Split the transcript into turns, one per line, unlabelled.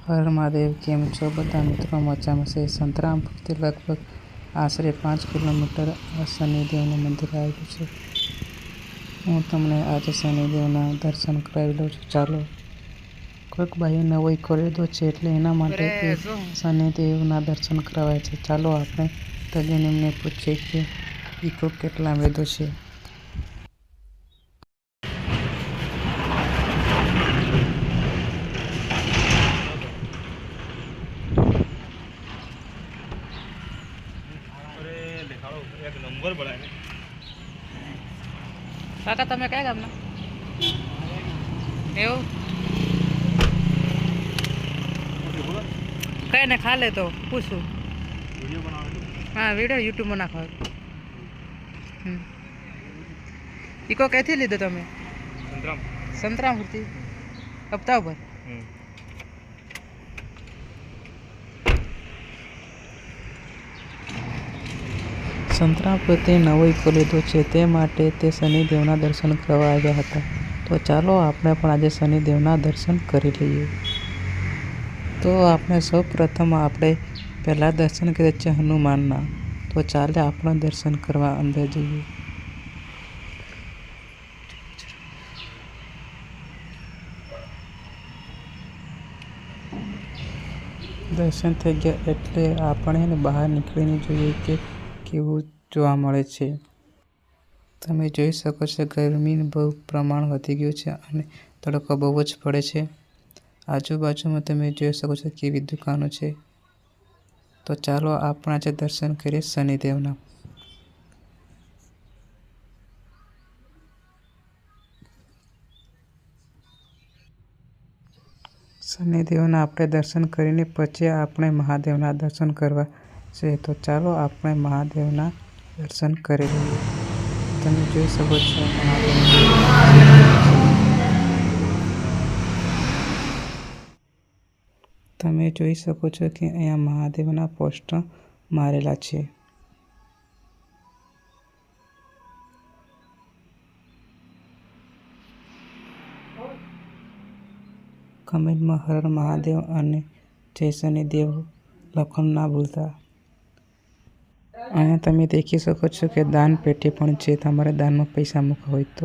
હર મહાદેવ, કેમ છો બધા મિત્રો? મજામાં છે. સંતરામપુરથી લગભગ આશરે 5 કિલોમીટર આ શનિદેવનું મંદિર આવેલું છે. હું તમને આજે શનિદેવના દર્શન કરાવી લઉં છું. ચાલો, કોઈક ભાઈએ નવો ઇકો લીધો છે એટલે એના માટે શનિદેવના દર્શન કરાવાય છે. ચાલો આપણે તજીને એમને પૂછીએ કે ઇકો કેટલા લીધો છે.
કાકા તમે કયા ગામના? એવું કઈ ને ખાલે તો પૂછું. હા, વિડીયો યુટ્યુબમાં નાખો. ઈકો ક્યાંથી લીધો તમે? સંતરામપુરથી હપ્તા ઉપર.
સંતરામપુરથી નવો ઇકો લીધો છે, તે માટે તે શનિદેવના દર્શન કરવા આવ્યા હતા. તો ચાલો આપણે પણ આજે શનિદેવના દર્શન કરી લઈએ. તો આપણે સૌ પ્રથમ આપણે પહેલાં દર્શન કરીએ છીએ હનુમાનના. તો ચાલે આપણે દર્શન કરવા અંદર જઈએ. દર્શન થઈ ગયા એટલે આપણે બહાર નીકળીને જોઈએ કે કેવું જોવા મળે છે. તમે જોઈ શકો છો ગરમીનું બહુ પ્રમાણ વધી ગયું છે અને તડકો બહુ જ પડે છે. આજુબાજુમાં તમે જોઈ શકો છો કેવી દુકાનો છે. તો ચાલો આપણે આજે દર્શન કરીએ શનિદેવના. શનિદેવના આપણે દર્શન કરીને પછી આપણે મહાદેવના દર્શન કરવા છે. તો ચાલો આપણે મહાદેવના દર્શન કરી લઈએ. તમે જોઈ શકો છો તમે જોઈ શકો છો કે અહીંયા મહાદેવના પોસ્ટર મારેલા છે. કમેન્ટમાં હર મહાદેવ અને જય શનિદેવ લખવાનું ના ભૂલતા. અહીંયા તમે દેખી શકો છો કે દાન પેટી પણ છે. તમારે દાનમાં પૈસા મૂકવા હોય તો